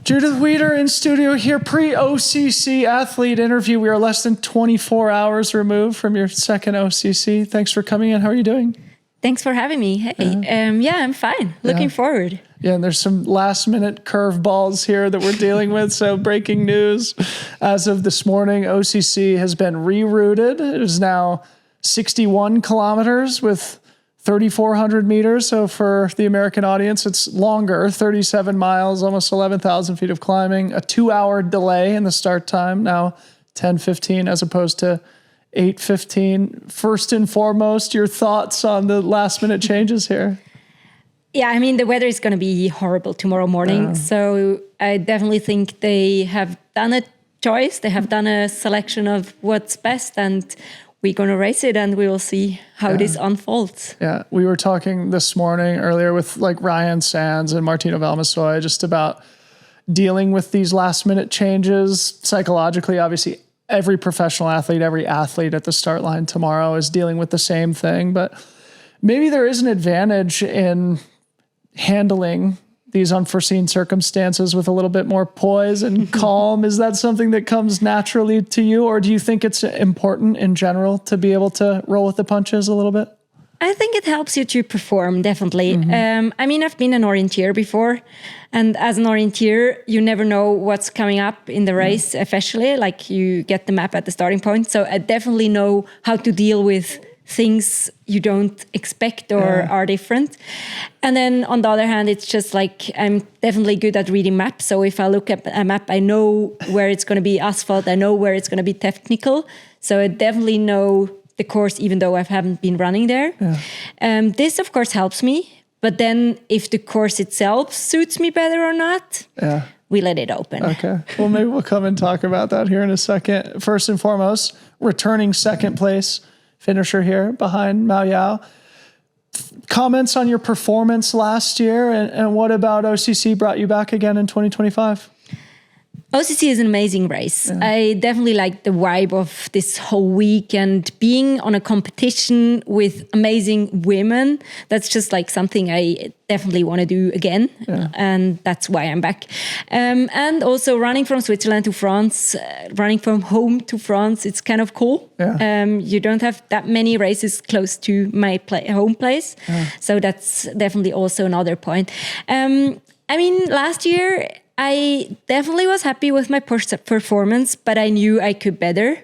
Judith Wyder in studio here, pre-OCC athlete interview. We are less than 24 hours removed from your second OCC. Thanks for coming in. How are you doing? Thanks for having me. Hey, I'm fine. Looking forward. Yeah, and there's some last-minute curveballs here that we're dealing with. So breaking news, as of this morning, OCC has been rerouted. It is now 61 kilometers with 3,400 meters. So for the American audience, it's longer, 37 miles, almost 11,000 feet of climbing, a 2-hour delay in the start time, now 10:15 as opposed to 8:15. First and foremost, your thoughts on the last minute changes here? Yeah, I mean, the weather is going to be horrible tomorrow morning. So I definitely think they have done a choice. They have done a selection of what's best, and we're going to race it, and we will see how this unfolds. Yeah, we were talking this morning earlier with like Ryan Sands and Martina Valmassoi just about dealing with these last minute changes psychologically. Obviously, every professional athlete, every athlete at the start line tomorrow is dealing with the same thing, but maybe there is an advantage in handling these unforeseen circumstances with a little bit more poise and calm. Is that something that comes naturally to you, or do you think it's important in general to be able to roll with the punches a little bit? I think it helps you to perform, definitely. I mean, I've been an orienteer before, and as an orienteer, you never know what's coming up in the race, especially, like you get the map at the starting point. So I definitely know how to deal with things you don't expect or are different. And then on the other hand, it's just like I'm definitely good at reading maps. So if I look at a map, I know where it's going to be asphalt. I know where it's going to be technical. So I definitely know the course, even though I haven't been running there. This, of course, helps me. But then if the course itself suits me better or not, we let it open. Okay. Well, maybe we'll come and talk about that here in a second. First and foremost, returning second place finisher here behind Mao Yao. Comments on your performance last year, and what about OCC brought you back again in 2025? OCC is an amazing race. I definitely like the vibe of this whole week, and being on a competition with amazing women. That's just like something I definitely want to do again. And that's why I'm back. And also running from Switzerland to France, running from home to France, it's kind of cool. You don't have that many races close to my home place. So that's definitely also another point. I mean, last year, I definitely was happy with my performance, but I knew I could better.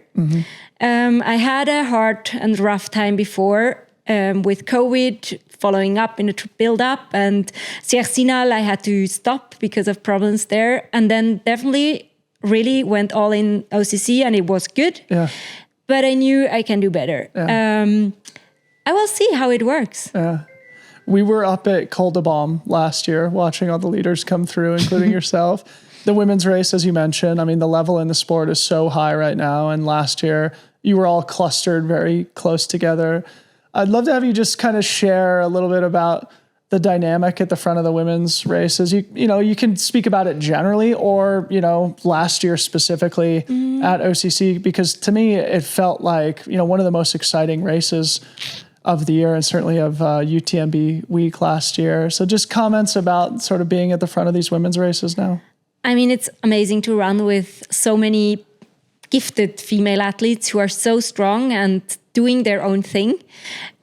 I had a hard and rough time before with COVID, following up in the build-up, and Siercinal I had to stop because of problems there. And then definitely really went all in OCC, and it was good. But I knew I can do better. I will see how it works. We were up at Col de Baume last year watching all the leaders come through, including yourself. The women's race, as you mentioned, I mean, the level in the sport is so high right now. And last year, you were all clustered very close together. I'd love to have you just kind of share a little bit about the dynamic at the front of the women's races. You can speak about it generally, or, last year specifically at OCC, because to me, it felt like, one of the most exciting races of the year, and certainly of UTMB week last year. So just comments about sort of being at the front of these women's races now. I mean, it's amazing to run with so many gifted female athletes who are so strong and doing their own thing,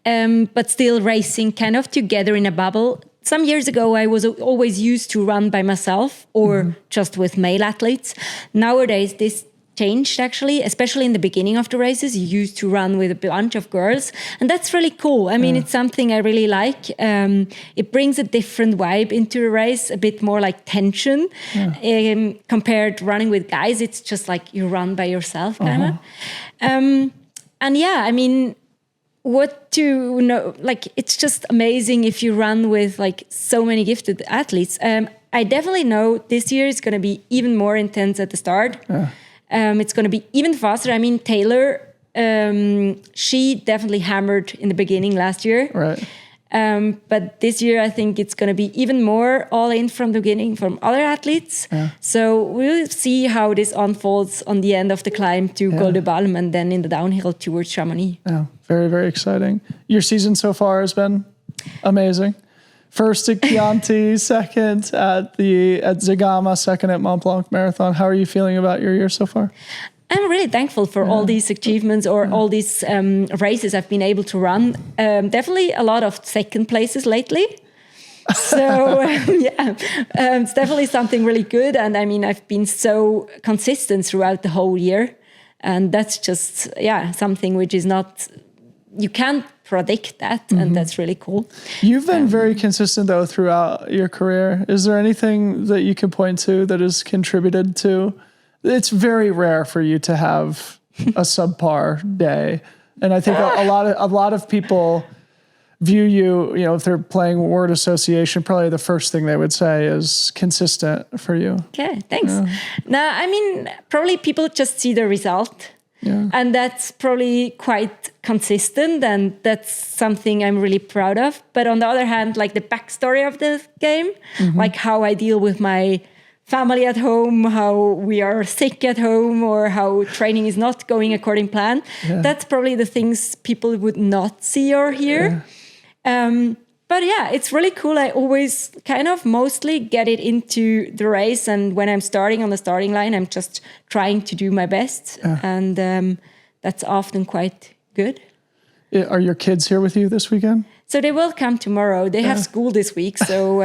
but still racing kind of together in a bubble. Some years ago, I was always used to run by myself or just with male athletes. Nowadays, this changed actually, especially in the beginning of the races. You used to run with a bunch of girls, and that's really cool. I mean, it's something I really like. It brings a different vibe into the race, a bit more like tension. Compared to running with guys, it's just like you run by yourself, kind of. And yeah, I mean, what to know, like, it's just amazing if you run with like so many gifted athletes. I definitely know this year is going to be even more intense at the start. It's going to be even faster. I mean, Taylor, she definitely hammered in the beginning last year. But this year, I think it's going to be even more all in from the beginning from other athletes. So we'll see how this unfolds on the end of the climb to Col de Balme, and then in the downhill towards Chamonix. Very, very exciting. Your season so far has been amazing. First at Chianti, second at Zagama, second at Mont Blanc Marathon. How are you feeling about your year so far? I'm really thankful for all these achievements or all these races I've been able to run. Definitely a lot of second places lately. So it's definitely something really good. And I mean, I've been so consistent throughout the whole year. And that's just, something which is not, you can't predict that. And that's really cool. You've been very consistent though throughout your career. Is there anything that you can point to that has contributed to? It's very rare for you to have a subpar day. And I think a lot of people view you, if they're playing word association, probably the first thing they would say is consistent for you. Okay, thanks. Yeah. Now, I mean, probably people just see the result. Yeah. And that's probably quite consistent, and that's something I'm really proud of. But on the other hand, like the backstory of the game, like how I deal with my family at home, how we are sick at home, or how training is not going according to plan. Yeah. That's probably the things people would not see or hear. Yeah. But yeah, it's really cool. I always kind of mostly get it into the race. And when I'm starting on the starting line, I'm just trying to do my best. Yeah. And that's often quite good. Are your kids here with you this weekend? So they will come tomorrow. They have school this week. So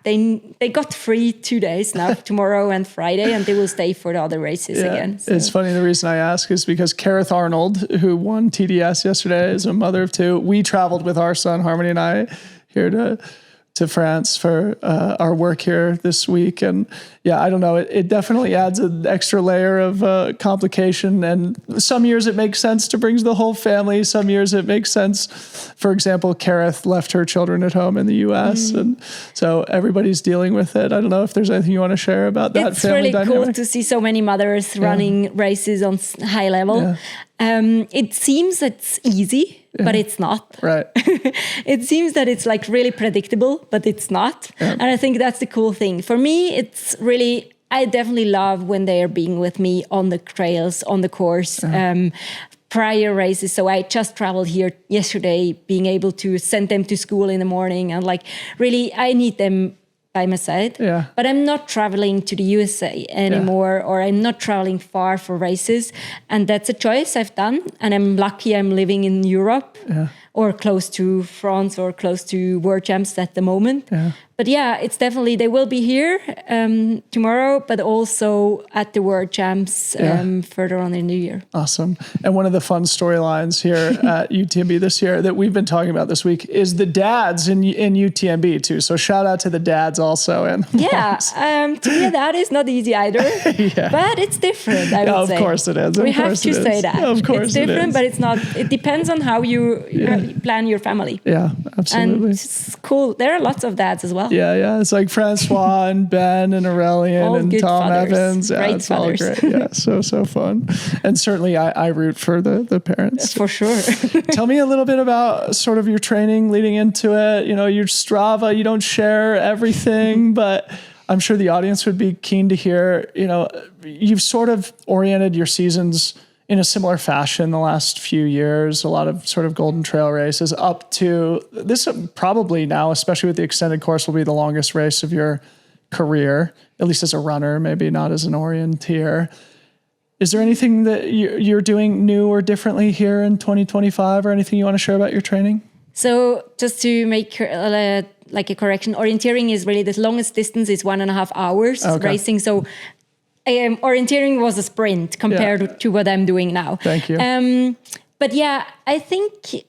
they got free 2 days now, tomorrow and Friday, and they will stay for the other races again. So. It's funny. The reason I ask is because Kareth Arnold, who won TDS yesterday, is a mother of two. We traveled with our son, Harmony and I, here to France for our work here this week. And I don't know, it definitely adds an extra layer of complication. And some years it makes sense to bring the whole family. Some years it makes sense. For example, Kareth left her children at home in the US. And so everybody's dealing with it. I don't know if there's anything you want to share about that family dynamic. It's really cool to see so many mothers running races on high level. Yeah. It seems it's easy. Yeah. But it's not. Right. It seems that it's like really predictable, but it's not. Yeah. And I think that's the cool thing. For me, it's really, I definitely love when they are being with me on the trails, on the course, prior races. So I just traveled here yesterday, being able to send them to school in the morning. And like, really, I need them by my side. Yeah. But I'm not traveling to the USA anymore, or I'm not traveling far for races. And that's a choice I've done. And I'm lucky I'm living in Europe or close to France or close to World Champs at the moment. Yeah. But it's definitely, they will be here tomorrow, but also at the World Champs further on in the year. Awesome. And one of the fun storylines here at UTMB this year that we've been talking about this week is the dads in UTMB too. So shout out to the dads also. And to be a dad is not easy either, but it's different, I would say. Of course it is. We have to say that. Of course it's different, but it's not. It depends on how you plan your family. Yeah, absolutely. And it's cool. There are lots of dads as well. Yeah. It's like Francois and Ben and Aurelian all and Tom fathers. Evans. Yeah, great it's fathers. all great. Yeah, so fun. And certainly I root for the parents. For sure. Tell me a little bit about sort of your training leading into it. Your Strava, you don't share everything, but I'm sure the audience would be keen to hear, you've sort of oriented your seasons in a similar fashion the last few years, a lot of sort of Golden Trail races up to this probably now, especially with the extended course, will be the longest race of your career, at least as a runner, maybe not as an orienteer. Is there anything that you're doing new or differently here in 2025 or anything you want to share about your training? So just to make like a correction, orienteering is really the longest distance is 1.5 hours racing. So orienteering was a sprint compared to what I'm doing now. Thank you. But I think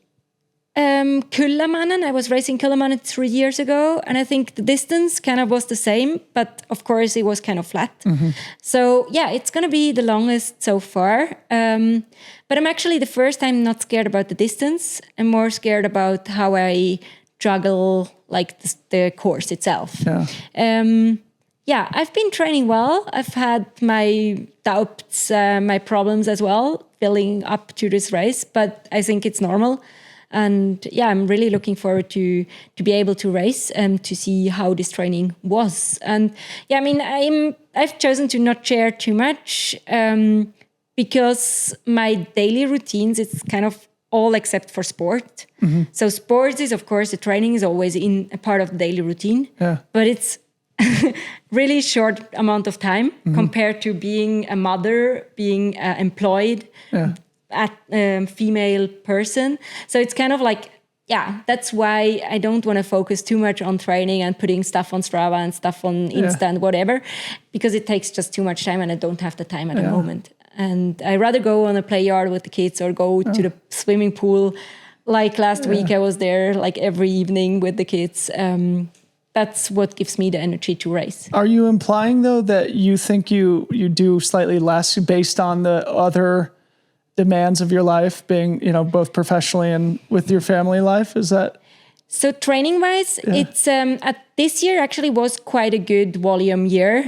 Kullamannen, I was racing Kullamannen 3 years ago, and I think the distance kind of was the same, but of course it was kind of flat. Mm-hmm. So it's going to be the longest so far. But I'm actually the first time not scared about the distance. I'm more scared about how I juggle like the course itself. Yeah. I've been training well. I've had my doubts, my problems as well, building up to this race, but I think it's normal. And I'm really looking forward to be able to race and to see how this training was. And I've chosen to not share too much because my daily routines, it's kind of all except for sport. So sports is, of course, the training is always in a part of the daily routine, but it's really short amount of time compared to being a mother, being employed, female person. So it's kind of like, that's why I don't want to focus too much on training and putting stuff on Strava and stuff on Insta and whatever, because it takes just too much time and I don't have the time at the moment. And I rather go on a play yard with the kids or go to the swimming pool. Like last week, I was there like every evening with the kids. That's what gives me the energy to race. Are you implying, though, that you think you do slightly less based on the other demands of your life, being, both professionally and with your family life? Is that... So training-wise, it's at this year actually was quite a good volume year.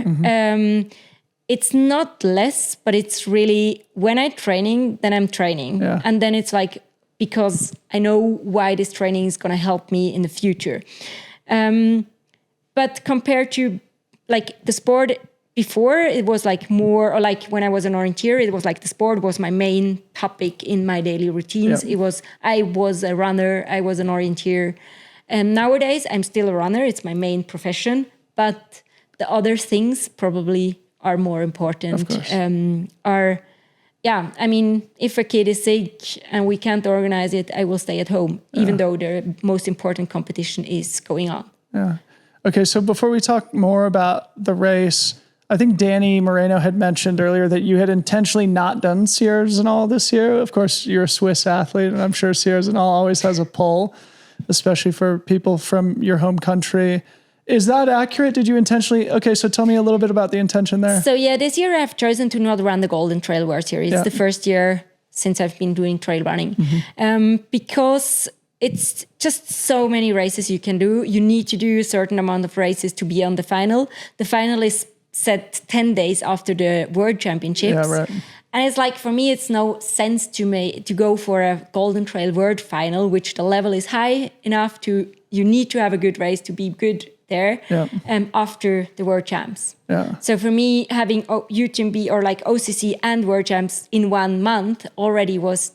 It's not less, but it's really, when I'm training, then I'm training. And then it's like, because I know why this training is going to help me in the future. But compared to like the sport before, it was like more, or like when I was an orienteer, it was like the sport was my main topic in my daily routines. I was a runner, I was an orienteer. And nowadays I'm still a runner, it's my main profession, but the other things probably are more important. Of course. I mean, if a kid is sick and we can't organize it, I will stay at home, even though the most important competition is going on. Yeah. Okay, so before we talk more about the race, I think Dani Moreno had mentioned earlier that you had intentionally not done Sierras and all this year. Of course, you're a Swiss athlete, and I'm sure Sierras and all always has a pull, especially for people from your home country. Is that accurate? Did you intentionally... Okay, so tell me a little bit about the intention there. So this year I've chosen to not run the Golden Trail World Series. It's the first year since I've been doing trail running. Because it's just so many races you can do. You need to do a certain amount of races to be on the final. The final is set 10 days after the World Championships. Yeah, right. And it's like, for me, it's no sense to go for a Golden Trail World final, which the level is high enough you need to have a good race to be good there after the World Champs. So for me, having UTMB or like OCC and World Champs in 1 month already was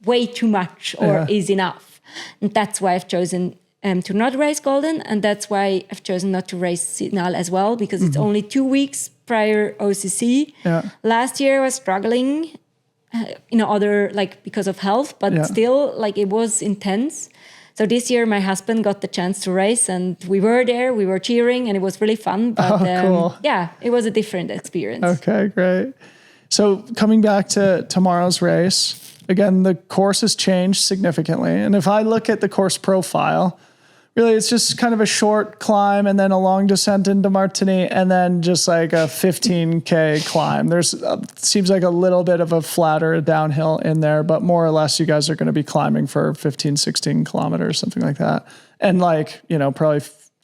way too much or is enough. And that's why I've chosen to not race Golden, and that's why I've chosen not to race Signal as well, because it's only 2 weeks prior OCC. Last year I was struggling, because of health, but still, like, it was intense. So this year my husband got the chance to race, and we were there, we were cheering, and it was really fun. But cool. It was a different experience. Okay, great. So coming back to tomorrow's race, again, the course has changed significantly. And if I look at the course profile, really it's just kind of a short climb and then a long descent into Martigny and then just like a 15K climb. There's seems like a little bit of a flatter downhill in there, but more or less you guys are going to be climbing for 15, 16 kilometers, something like that. And like, probably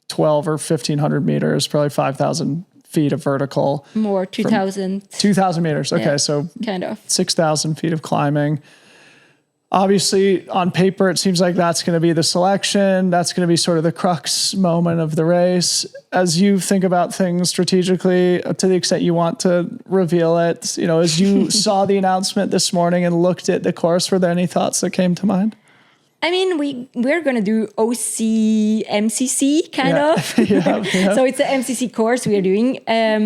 12 or 1,500 meters, probably 5,000 feet of vertical. More, 2,000. 2,000 meters. Okay, so kind of 6,000 feet of climbing. Obviously, on paper, it seems like that's going to be the selection. That's going to be sort of the crux moment of the race. As you think about things strategically, to the extent you want to reveal it, as you saw the announcement this morning and looked at the course, were there any thoughts that came to mind? I mean, we're going to do MCC kind of. So it's an MCC course we are doing. I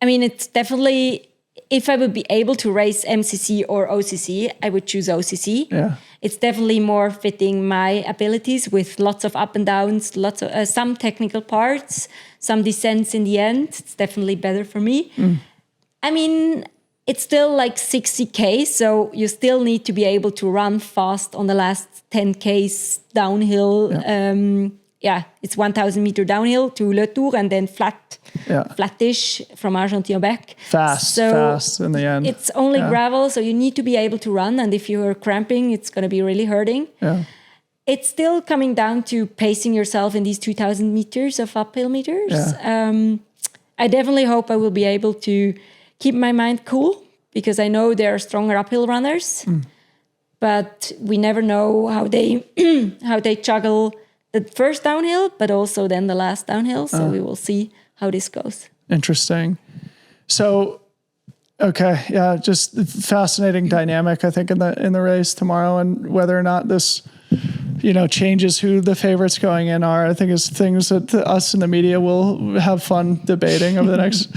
mean, it's definitely... If I would be able to race MCC or OCC, I would choose OCC. It's definitely more fitting my abilities with lots of up and downs, lots of some technical parts, some descents in the end. It's definitely better for me. I mean, it's still like 60K, so you still need to be able to run fast on the last 10Ks downhill. It's 1,000 meter downhill to Le Tour and then flattish from Argentine back. Fast in the end. It's only gravel, so you need to be able to run. And if you're cramping, it's going to be really hurting. It's still coming down to pacing yourself in these 2,000 meters of uphill meters. I definitely hope I will be able to keep my mind cool, because I know there are stronger uphill runners. But we never know how they juggle the first downhill, but also then the last downhill. So we will see how this goes. Interesting. So Okay. Yeah. Just fascinating dynamic, I think, in the race tomorrow, and whether or not this, changes who the favorites going in are, I think is things that us in the media will have fun debating over the next,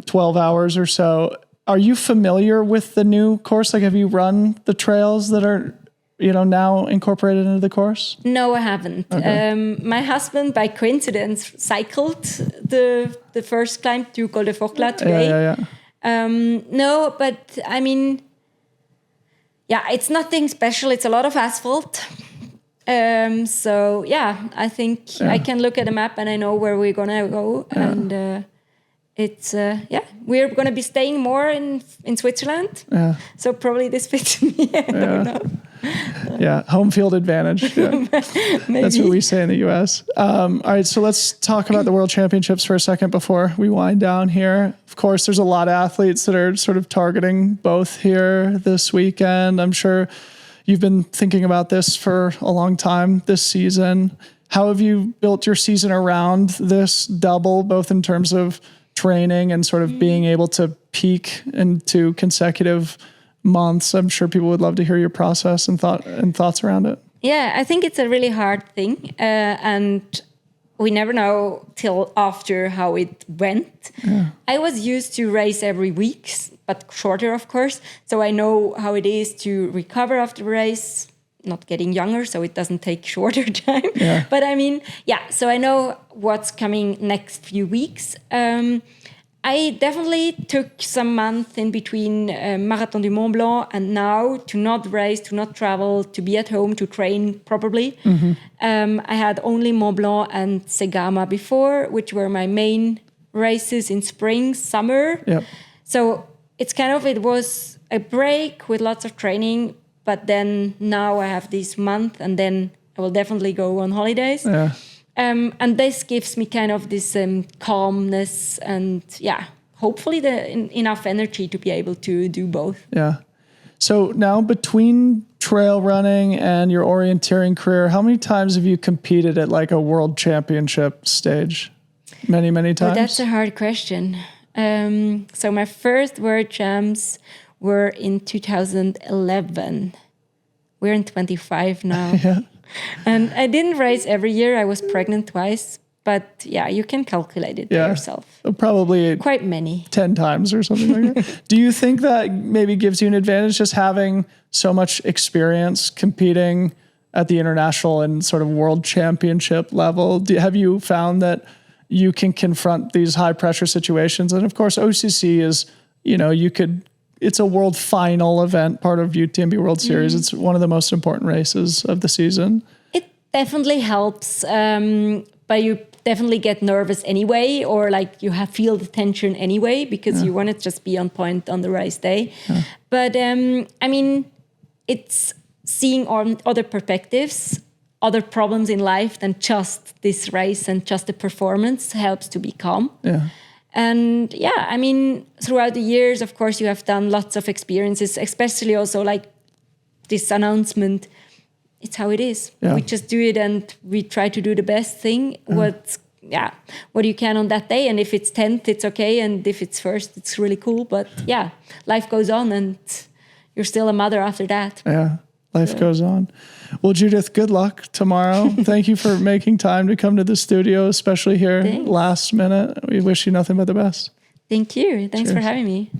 12 hours or so. Are you familiar with the new course? Like, have you run the trails that are, now incorporated into the course? No, I haven't. Okay. My husband, by coincidence, cycled the first climb to Col de Forclaz today. Yeah. No, but I mean, it's nothing special. It's a lot of asphalt. So I think I can look at a map and I know where we're gonna go. Yeah. And it's we're gonna be staying more in Switzerland. Yeah. So probably this fits me. I don't know. Yeah, home field advantage. Yeah. That's what we say in the US. All right, so let's talk about the World Championships for a second before we wind down here. Of course, there's a lot of athletes that are sort of targeting both here this weekend. I'm sure you've been thinking about this for a long time this season. How have you built your season around this double, both in terms of training and sort of being able to peak into consecutive months? I'm sure people would love to hear your process and thoughts around it. Yeah, I think it's a really hard thing, and we never know till after how it went. Yeah. I was used to race every week, but shorter, of course. So I know how it is to recover after the race, not getting younger, so it doesn't take shorter time. Yeah. But I mean, so I know what's coming next few weeks. I definitely took some months in between Marathon du Mont Blanc and now to not race, to not travel, to be at home, to train properly. Mm-hmm. I had only Mont Blanc and Segama before, which were my main races in spring, summer. Yep. So it was a break with lots of training, but then now I have this month and then I will definitely go on holidays. Yeah. And this gives me kind of this calmness and hopefully enough energy to be able to do both. Yeah. So now between trail running and your orienteering career, how many times have you competed at like a world championship stage? Many, many times? Well, that's a hard question. So my first world champs were in 2011. We're in 25 now. Yeah. And I didn't race every year. I was pregnant twice. But you can calculate it by yourself. Probably quite many. 10 times or something like that. Do you think that maybe gives you an advantage just having so much experience competing at the international and sort of world championship level? Have you found that you can confront these high pressure situations? And of course, OCC is, it's a world final event, part of UTMB World Series. It's one of the most important races of the season. It definitely helps, but you definitely get nervous anyway, or like you feel the tension anyway, because you want to just be on point on the race day. Yeah. But I mean, it's seeing on other perspectives, other problems in life than just this race and just the performance helps to be calm. Yeah. And I mean, throughout the years, of course, you have done lots of experiences, especially also like this announcement. It's how it is. Yeah. We just do it and we try to do the best thing, what you can on that day. And if it's 10th, it's okay. And if it's first, it's really cool. But life goes on and you're still a mother after that. Yeah, life goes on. Well, Judith, good luck tomorrow. Thank you for making time to come to the studio, especially here last minute. We wish you nothing but the best. Thank you. Thanks for having me.